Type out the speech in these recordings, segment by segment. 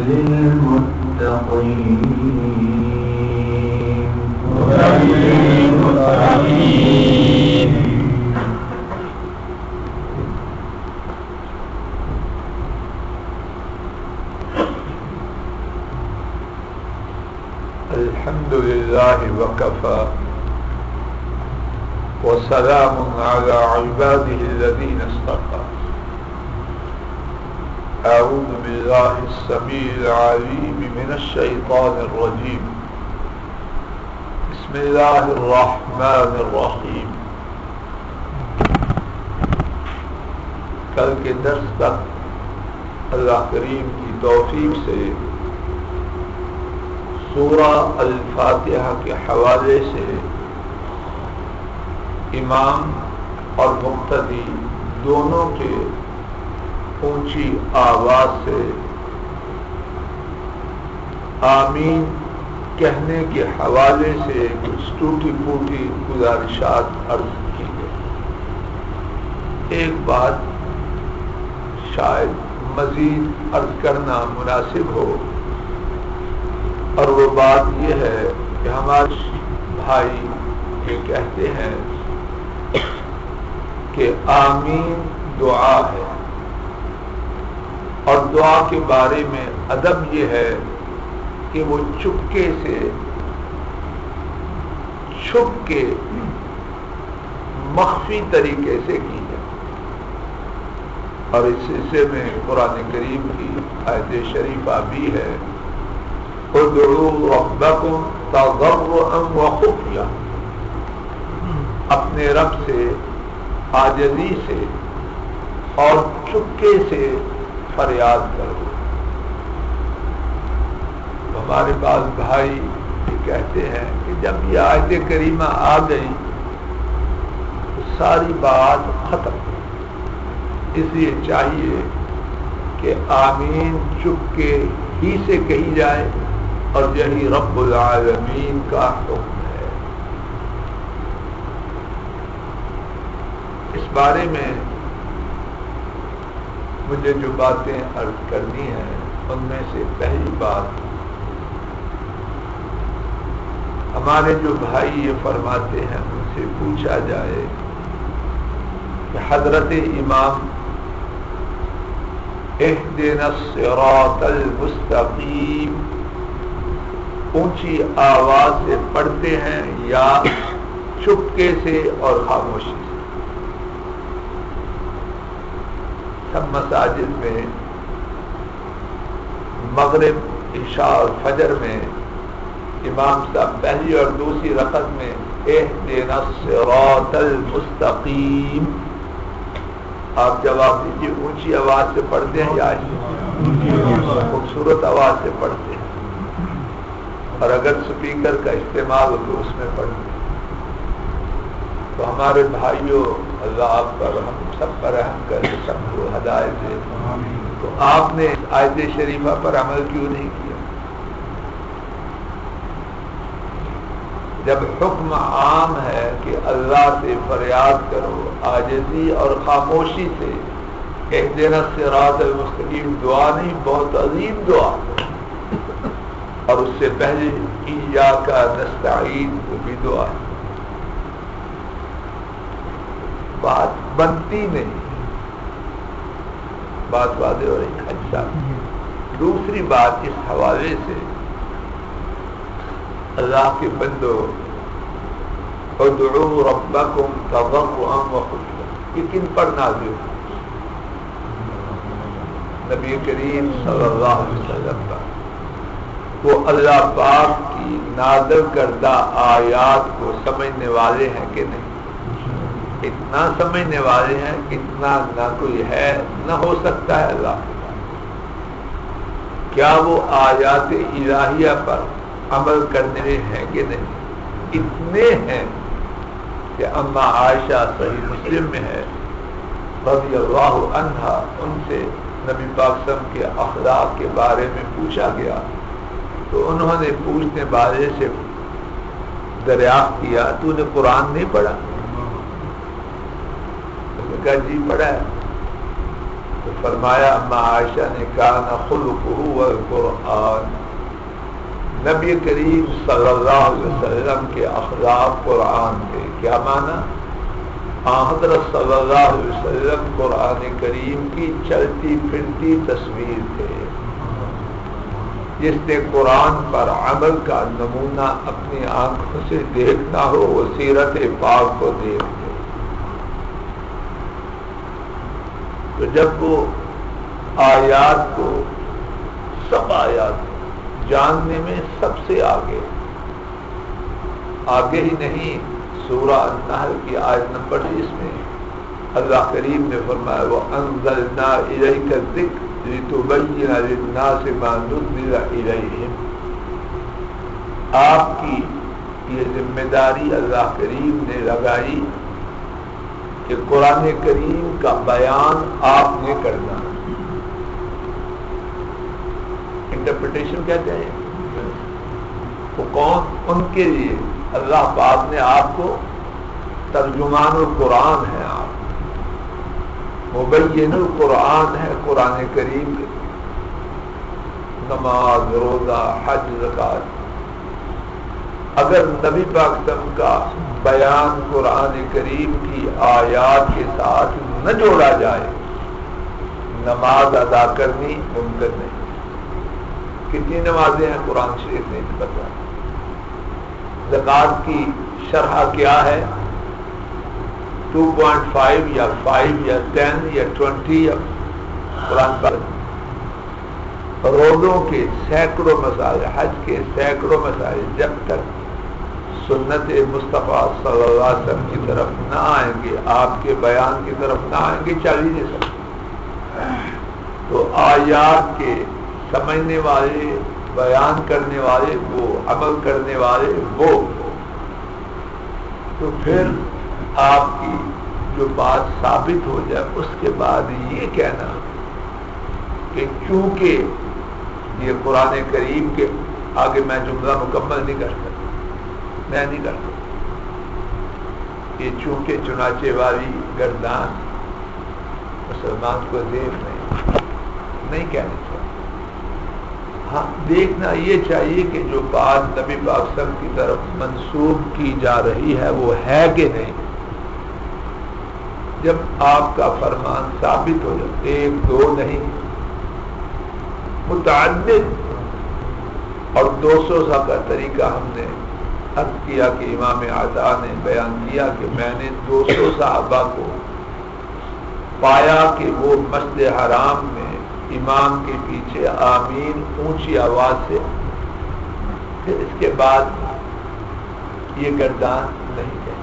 للمتقين الحمد لله وكفى وسلام على عباده الذين اصطفى أعوذ بالله السميع العليم من الشيطان الرجيم بسم الله الرحمن الرحيم کل کے درس تک اللہ کریم کی توفیق سے سورہ الفاتحہ کے حوالے سے امام اور مقتدی دونوں کے اونچی آواز سے آمین کہنے کے حوالے سے کچھ ٹوٹی پھوٹی گزارشات عرض کی گئی. ایک بات شاید مزید عرض کرنا مناسب ہو، اور وہ بات یہ ہے کہ ہمارے بھائی یہ کہتے ہیں کہ آمین دعا ہے، اور دعا کے بارے میں ادب یہ ہے کہ وہ چپکے سے چھپ کے مخفی طریقے سے کی جائے. اور اس سلسلے میں قرآن کریم کی آیت شریفہ بھی ہے، ادعوا ربکم تضرعا وخفیہ، اپنے رب سے عاجزی سے اور چپکے سے فریاد کرو. ہمارے پاس بھائی یہ کہتے ہیں کہ جب یہ آیت کریمہ آ گئی تو ساری بات ختم، اس لیے چاہیے کہ آمین چپکے ہی سے کہی جائے، اور یہی رب العالمین کا حکم ہے. اس بارے میں مجھے جو باتیں عرض کرنی ہیں ان میں سے پہلی بات، ہمارے جو بھائی یہ فرماتے ہیں ان سے پوچھا جائے کہ حضرت امام اہدنا الصراط المستقیم اونچی آواز سے پڑھتے ہیں یا چپکے سے اور خاموشی سے؟ سب مساجد میں مغرب، عشاء اور فجر میں امام صاحب پہلی اور دوسری رکعت میں اہدنا الصراط المستقیم، آپ جواب دیجیے اونچی آواز سے پڑھتے ہیں یا خوبصورت آواز سے پڑھتے ہیں؟ اور اگر سپیکر کا استعمال ہو تو اس میں پڑھتے ہیں. تو ہمارے بھائیوں، اللہ آپ پر ہم سب پر رحم کرے، سب کو ہدایت دے. تو آپ نے آیت شریفہ پر عمل کیوں نہیں کیا؟ جب حکم عام ہے کہ اللہ سے فریاد کرو عاجزی اور خاموشی سے، اہدنا الصراط المستقیم دعا نہیں، بہت عظیم دعا، اور اس سے پہلے ایاک نستعین وہ بھی دعا. بات بنتی نہیں، بات واضح ہو رہی. اچھا، دوسری بات اس حوالے سے، اللہ کے بندو ادعوا ربکم تضرعا وخفیہ، یہ کن پر نازل ہو؟ نبی کریم صلی اللہ علیہ وسلم پر. وہ اللہ پاک کی نازل کردہ آیات کو سمجھنے والے ہیں کہ نہیں؟ اتنا سمجھنے والے ہیں اتنا نہ کوئی ہے نہ ہو سکتا ہے اللہ کے پاس. کیا وہ آیات الہیہ پر عمل کرنے ہیں کہ نہیں؟ اتنے ہیں کہ اما عائشہ صحیح مسلم میں ہے رضی اللہ عنہا، ان سے نبی پاک صلی اللہ علیہ وسلم کے اخلاق کے بارے میں پوچھا گیا تو انہوں نے پوچھنے والے سے دریافت کیا تو نے قرآن نہیں پڑھا؟ کہا جی پڑھا ہے. تو فرمایا اما عائشہ نے کہا خلقہ والقرآن، نبی کریم صلی اللہ علیہ وسلم کے اخلاق قرآن تھے. کیا معنی؟ حضرت صلی اللہ علیہ وسلم قرآن کریم کی چلتی پھرتی تصویر تھے. جس نے قرآن پر عمل کا نمونہ اپنی آنکھوں سے دیکھنا ہو وہ سیرت پاک کو دیکھتے. تو جب وہ آیات کو سب آیات جاننے میں سب سے آگے ہی نہیں، سورہ النحل کی آیت نمبر 30 میں اللہ کریم نے فرمایا وَأَنزَلْنَا إِلَيْكَ الذِّكْرَ لِتُبَيِّنَ لِلنَّاسِ مَا نُزِّلَ إِلَيْهِمْ. آپ کی یہ ذمہ داری اللہ کریم نے لگائی کہ قرآن کریم کا بیان آپ نے کرنا. انٹرپریٹیشن کہتے ہیں وہ کون؟ ان کے لیے اللہ پاک نے آپ کو ترجمان القرآن ہے، آپ مبین القرآن ہے قرآن کریم کے. نماز، روزہ، حج، زکات، اگر نبی پاک صلی کا بیان قرآن کریم کی آیات کے ساتھ نہ جوڑا جائے نماز ادا کرنی ممکن نہیں. کتنی نمازیں ہیں قرآن شریف نے بتایا. زکات کی شرح کیا ہے؟ 2.5 یا 5 یا 10 یا 20 یا قرآن پر. روزوں کے سینکڑوں مسائل، حج کے سینکڑوں مسائل جب تک سنت مصطفیٰ صلی اللہ علیہ وسلم کی طرف نہ آئیں گے، آپ کے بیان کی طرف نہ آئیں گے، چل ہی نہیں سکتے. تو آیات کے سمجھنے والے، بیان کرنے والے وہ، عمل کرنے والے وہ. تو پھر آپ کی جو بات ثابت ہو جائے اس کے بعد یہ کہنا کہ چونکہ یہ قرآن کریم کے آگے میں جملہ مکمل نہیں کر سکتا، میں نہیں کر سکتا. یہ چونکہ چنانچہ والی گردان مسلمان کو دیکھ نہیں کہنی چاہیے. ہاں دیکھنا یہ چاہیے کہ جو بات نبی پاک صلی اللہ علیہ وسلم کی طرف منسوب کی جا رہی ہے وہ ہے کہ نہیں. جب آپ کا فرمان ثابت ہو جائے، 1 2 نہیں، متعدد اور 200 سا کا طریقہ ہم نے عرض کیا کہ امام عطا نے بیان کیا کہ میں نے 200 صحابہ کو پایا کہ وہ مسجد حرام میں امام کے پیچھے آمین اونچی آواز سے، پھر اس کے بعد یہ گردان نہیں ہے.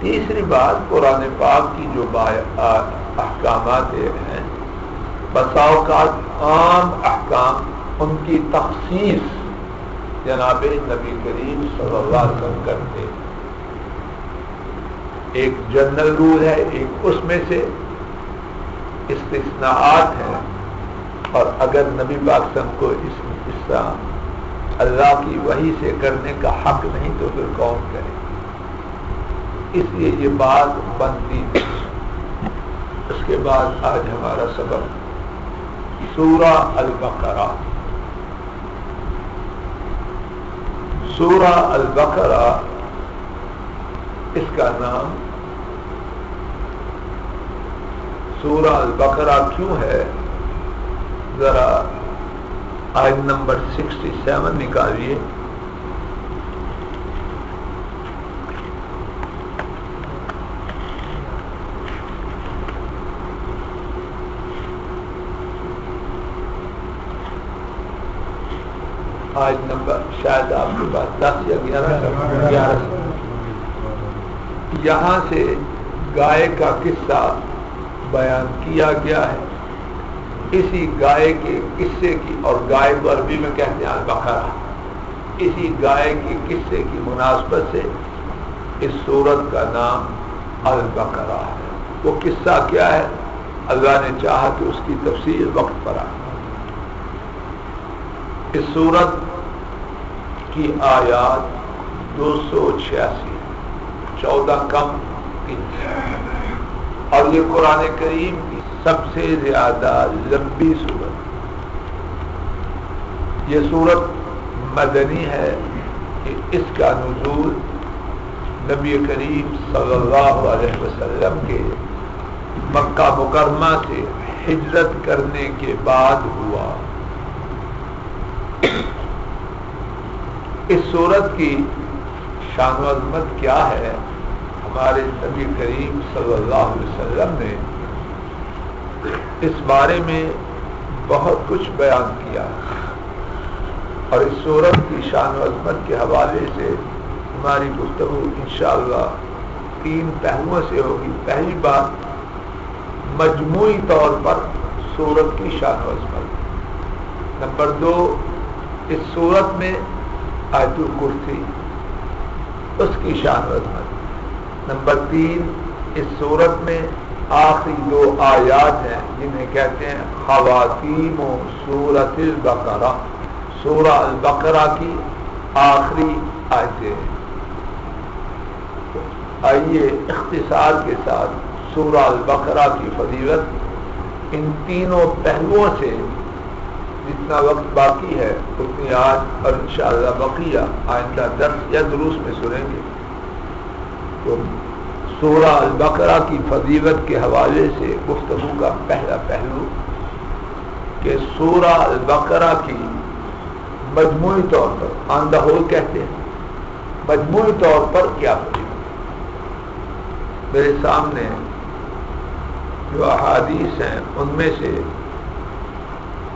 تیسری بات، قرآن پاک کی جو احکامات ہیں بسا اوقات عام احکام ان کی تخصیص جناب نبی کریم صلی اللہ علیہ وسلم کرتے. ایک جنرل رول ہے، ایک اس میں سے استثناءات ہیں، اور اگر نبی پاک صلی اللہ علیہ وسلم کو اس طرح اللہ کی وحی سے کرنے کا حق نہیں تو پھر کون کرے. اس لیے یہ بات بنتی. اس کے بعد آج ہمارا سبق سورہ البقرہ. سورہ البقرہ اس کا نام سورہ البقرہ کیوں ہے؟ ذرا آیت نمبر 67 نکالیے. آج نمبر شاید آپ کے پاس 10 یا 11 یہاں سے گائے کا قصہ بیان کیا گیا ہے. اسی گائے کے قصے کی، اور گائے کو عربی میں کہتے ہیں البقرہ، اسی گائے کے قصے کی مناسبت سے اس سورت کا نام البقرہ ہے. وہ قصہ کیا ہے؟ اللہ نے چاہا کہ اس کی تفصیل وقت پر آئے. اس سورت کی آیات 286، 14 کم کی، اور یہ قرآن کریم کی سب سے زیادہ لمبی سورت. یہ سورت مدنی ہے کہ اس کا نزول نبی کریم صلی اللہ علیہ وسلم کے مکہ مکرمہ سے ہجرت کرنے کے بعد ہوا. اس سورت کی شان و عظمت کیا ہے؟ ہمارے نبی کریم صلی اللہ علیہ وسلم نے اس بارے میں بہت کچھ بیان کیا اور اس سورت کی شان و عظمت کے حوالے سے ہماری گفتگو انشاءاللہ 3 پہلوؤں سے ہوگی. پہلی بات مجموعی طور پر سورت کی شان و عظمت. نمبر 2 اس سورت میں آیت الکرسی اس کی شان و عظمت. نمبر 3 اس سورت میں آخری 2 آیات ہیں جنہیں کہتے ہیں خواتیم و سورۃ البقرہ. سورہ البقرہ کی آخری آیتیں. آئیے اختصار کے ساتھ سورہ البقرہ کی فضیلت ان تینوں پہلوؤں سے جتنا وقت باقی ہے اتنی آج اور انشاءاللہ بقیہ آئندہ درس یا دروس میں سنیں گے. تو سورہ البقرہ کی فضیلت کے حوالے سے گفتگو کا پہلا پہلو کہ سورہ البقرہ کی مجموعی طور پر آن دا ہول کہتے ہیں مجموعی طور پر کیا فضیلت. میرے سامنے جو احادیث ہیں ان میں سے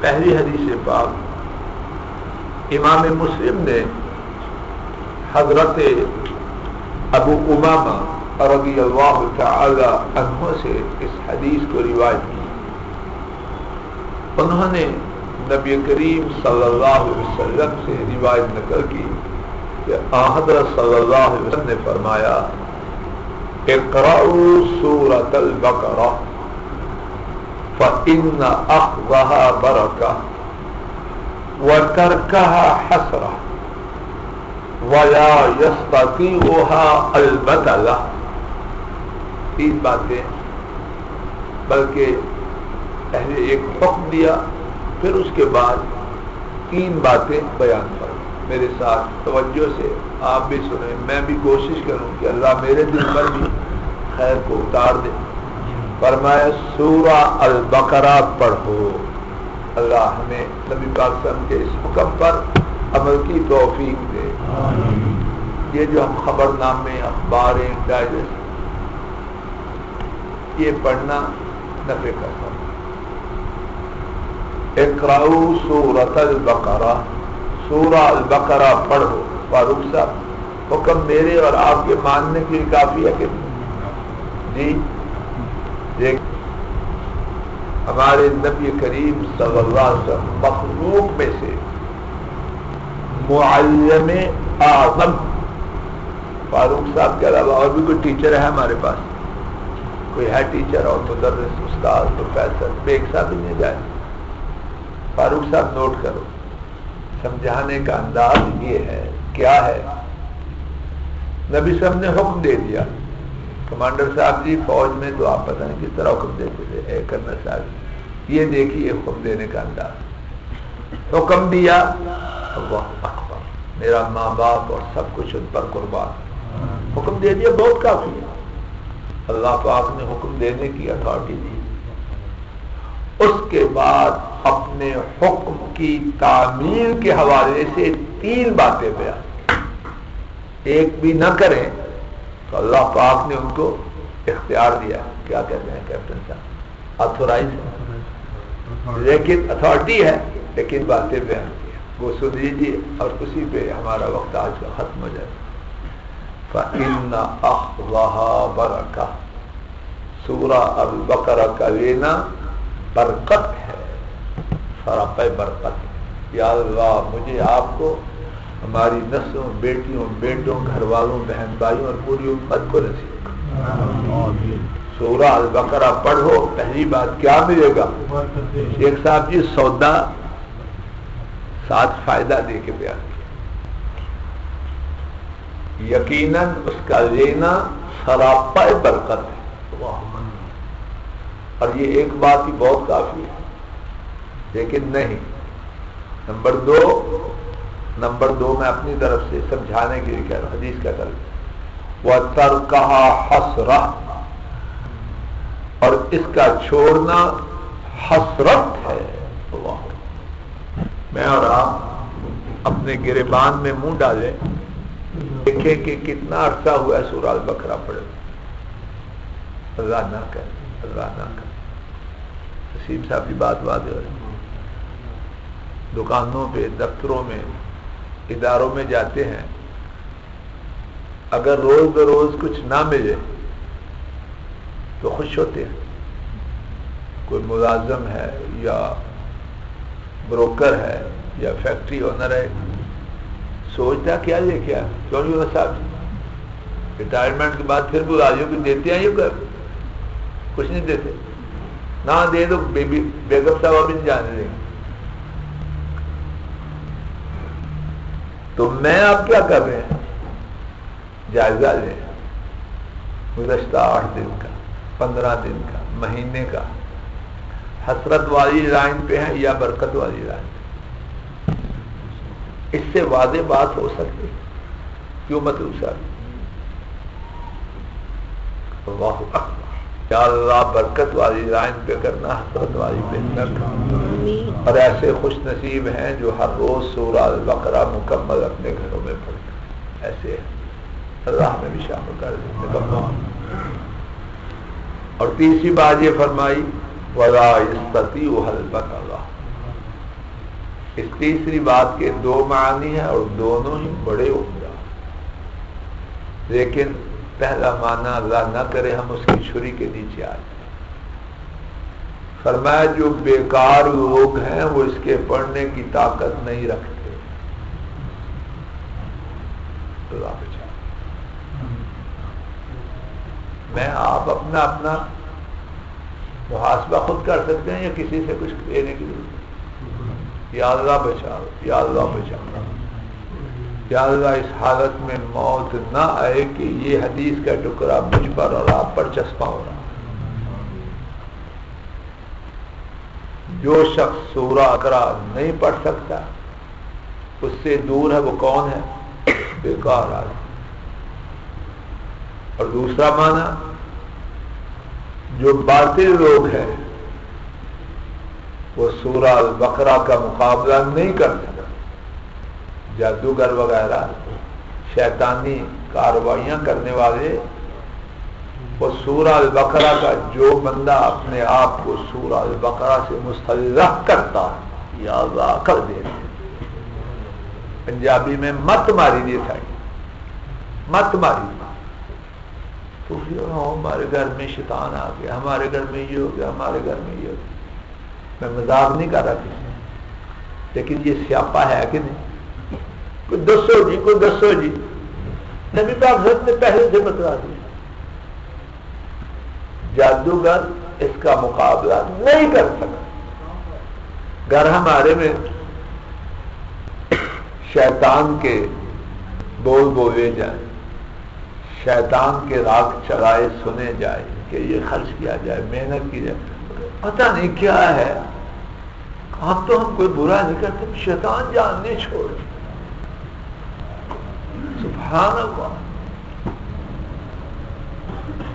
پہلی حدیث پاک امام مسلم نے حضرت ابو امامہ رضی اللہ تعالی عنہ سے اس حدیث کو روایت کی. انہوں نے نبی کریم صلی اللہ علیہ وسلم سے روایت نقل کی کہ حضرت صلی اللہ علیہ وسلم نے فرمایا اقرأوا سورة البقرة فإن أخذها بركة وتركها حسرة ولا يستطيعها البتلة. 3 باتیں بلکہ پہلے ایک حکم دیا پھر اس کے بعد 3 باتیں بیان فرمائیں. میرے ساتھ توجہ سے آپ بھی سنیں, میں بھی کوشش کروں کہ اللہ میرے دل پر بھی خیر کو اتار دے. فرمایا سورہ البقرہ پڑھو. اللہ ہمیں نبی پاک صلی اللہ علیہ وسلم کے اس حکم پر عمل کی توفیق دے. یہ جو ہم خبر نامے اخباریں ڈائجسٹ یہ پڑھنا نفع کا سبب. اقرأوا سورۃ البقرہ سورہ البقرہ پڑھو. فاروق صاحب حکم میرے اور آپ کے ماننے کے لیے کافی ہے کہ جی دیکھ ہمارے نبی کریم صلی اللہ علیہ وسلم مخلوق میں سے معلم اعظم. فاروق صاحب کے علاوہ اور بھی کوئی ٹیچر ہے ہمارے پاس؟ کوئی ہے ٹیچر اور مدرس استاد پروفیسر ایک ساتھ ہی نہیں جائے. فاروق صاحب نوٹ کرو. سمجھانے کا انداز یہ ہے کیا ہے. نبی صاحب نے حکم دے دیا کمانڈر صاحب جی فوج میں تو آپ پتہ نہیں کس طرح حکم دیتے تھے. اے کرنل صاحب یہ دیکھیے حکم دینے کا انداز. حکم دیا اللہ اکبر میرا ماں باپ اور سب کچھ ان پر قربان. حکم دے دیا بہت کافی ہے. اللہ پاک نے حکم دینے کی اتھارٹی دی. اس کے بعد اپنے حکم کی تعمیل کے حوالے سے 3 باتیں بیان. ایک بھی نہ کریں تو اللہ پاک نے ان کو اختیار دیا. کیا کہتے ہیں کیپٹن صاحب؟ اتھورائز لیکن اتھارٹی ہے لیکن باتیں بیان کی. وہ سن لیجیے اور اسی پہ ہمارا وقت آج کا ختم ہو جائے. فَإِنَّ أَخْذَهَا بَرَكَةٌ سورہ البقرہ کا لینا برکت ہے. سراپے برکت ہے. یا اللہ مجھے آپ کو ہماری نسلوں بیٹیوں بیٹوں گھر والوں بہن بھائیوں اور پوری امت کو نصیب کرو. سورہ البقرہ پڑھو. پہلی بات کیا ملے گا؟ شیخ صاحب جی سودا 7 فائدہ دے کے بیان کیا. یقیناً اس کا لینا سراپا برکت ہے. اور یہ ایک بات ہی بہت کافی ہے، لیکن نہیں۔ نمبر دو میں اپنی طرف سے سمجھانے کے لیے کہہ رہا ہوں، حدیث کا طرف وَتَرْكَهَا حَسْرَةٌ، اور اس کا چھوڑنا حسرت ہے۔ اللہ، میں اور آپ اپنے گریبان میں منہ ڈالیں، دیکھیں کہ کتنا عرصہ ہوا ہے سورہ البقرہ پڑھے، اللہ نہ کرے، اللہ نہ کرے۔ نسیم صاحب کی بات واضح ہو رہی، دکانوں پہ، دفتروں میں، اداروں میں جاتے ہیں، اگر روز بروز کچھ نہ ملے تو خوش ہوتے ہیں۔ کوئی ملازم ہے یا بروکر ہے یا فیکٹری اونر ہے، سوچتا کیا لے کیا، کیوں نہیں ہوتا صاحب ریٹائرمنٹ کے بعد پھر ملازموں کو دیتے ہیں، یہ کچھ نہیں دیتے، نہ دے تو بیگم صاحب بھی نہیں جانے دیں۔ تو میں آپ کیا کر رہے ہیں، جائزہ لیں، گزشتہ 8 دن کا، 15 دن کا، مہینے کا، حسرت والی لائن پہ ہیں یا برکت والی لائن پہ؟ اس سے واضح بات ہو سکتی، کیوں مطلب صاحب؟ اللہ اکبر، یا اللہ برکت والی لائن پہ کرنا، حسرت والی پہ نہ کرنا۔ اور ایسے خوش نصیب ہیں جو ہر روز سورہ البقرہ مکمل اپنے گھروں میں پڑھتے ہیں، ایسے ہیں، اللہ میں بھی شامل کر دیں۔ اور تیسری بات یہ فرمائی وَلَا يَسْتَطِيعُهَا الْبَتَلَةُ، اس تیسری بات کے 2 معنی ہیں اور دونوں ہی بڑے عمدہ، لیکن پہلا معنی اللہ نہ کرے ہم اس کی چھری کے نیچے آ جائیں۔ فرمایا جو بیکار لوگ ہیں وہ اس کے پڑھنے کی طاقت نہیں رکھتے، اللہ بچا۔ میں آپ اپنا محاسبہ خود کر سکتے ہیں یا کسی سے کچھ لینے کی ضرورت؟ یا اللہ بچاؤ، یا اللہ بچاؤ، یا اللہ اس حالت میں موت نہ آئے کہ یہ حدیث کا ٹکڑا مجھ پر اور آپ پر چسپاں ہو رہا۔ جو شخص سورہ بقرہ نہیں پڑھ سکتا اس سے دور ہے، وہ کون ہے؟ بیکار آدمی۔ اور دوسرا معنی جو باطل لوگ ہیں وہ سورہ البقرہ کا مقابلہ نہیں کر سکتا، جادوگر وغیرہ شیطانی کارروائیاں کرنے والے، وہ سورہ البقرہ کا جو بندہ اپنے آپ کو سورہ البقرہ سے مستلزم کرتا ہے یا اللہ کر دے، پنجابی میں مت ماری دی تھا، مت ماری، تو ہمارے گھر میں شیطان آ گیا، ہمارے گھر میں یہ ہو گیا، ہمارے گھر میں یہ ہو گیا۔ میں مذاق نہیں کر رہا کسی، لیکن یہ سیاپا ہے کہ نہیں؟ کوئی دسو جی، کوئی دسو جی، نبی پاک حضرت نے پہلے سے بتلا دیا، جادوگر اس کا مقابلہ نہیں کر سکتا۔ گھر ہمارے میں شیطان کے بول بولے جائیں، شیطان کے راگ چلائے سنے جائے کہ یہ خرچ کیا جائے، محنت کی جائے، پتہ نہیں کیا ہے، اب تو ہم کوئی برا نہیں کرتے، شیطان جاننے چھوڑے، سبحان اللہ۔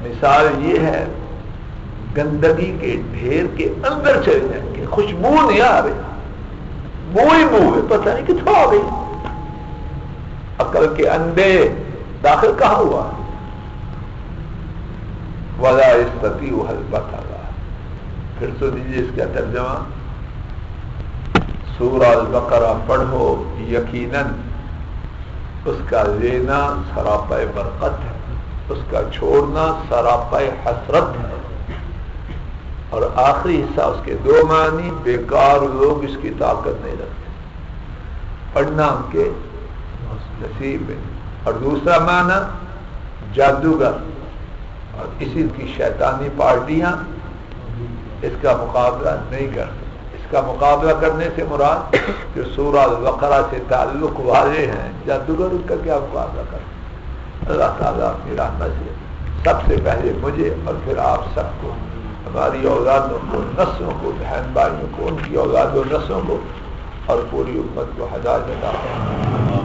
مثال یہ ہے گندگی کے ڈھیر کے اندر چلے جائیں گے، خوشبو نہیں آ رہی، بو ہی بو ہے، پتہ نہیں کتنا آ گئی، عقل کے اندے داخل کہاں ہوا؟ وَلَا يَسْتَطِيعُهَا الْبَتَلَةُ۔ پھر تو دیجیے اس کا ترجمہ، سورہ البقرہ پڑھو، یقیناً اس کا لینا سراپے برکت ہے، اس کا چھوڑنا سراپے حسرت ہے۔ اور آخری حصہ اس کے 2 معنی، بیکار لوگ اس کی طاقت نہیں رکھتے، پڑھنا ان کے نصیب میں۔ اور دوسرا معنی جادوگر اور اسی کی شیطانی پارٹیاں اس کا مقابلہ نہیں کر سکتی۔ اس کا مقابلہ کرنے سے مراد جو سورہ البقرہ سے تعلق والے ہیں، جادوگر ان کا کیا مقابلہ کر سکتے؟ اللہ تعالیٰ اپنی رحمت سے سب سے پہلے مجھے اور پھر آپ سب کو ہماری اولادوں کو، نسلوں کو، بہن بھائیوں کو، ان کی اولاد و نسلوں کو اور پوری امت کو ہدایت عطا فرمائے۔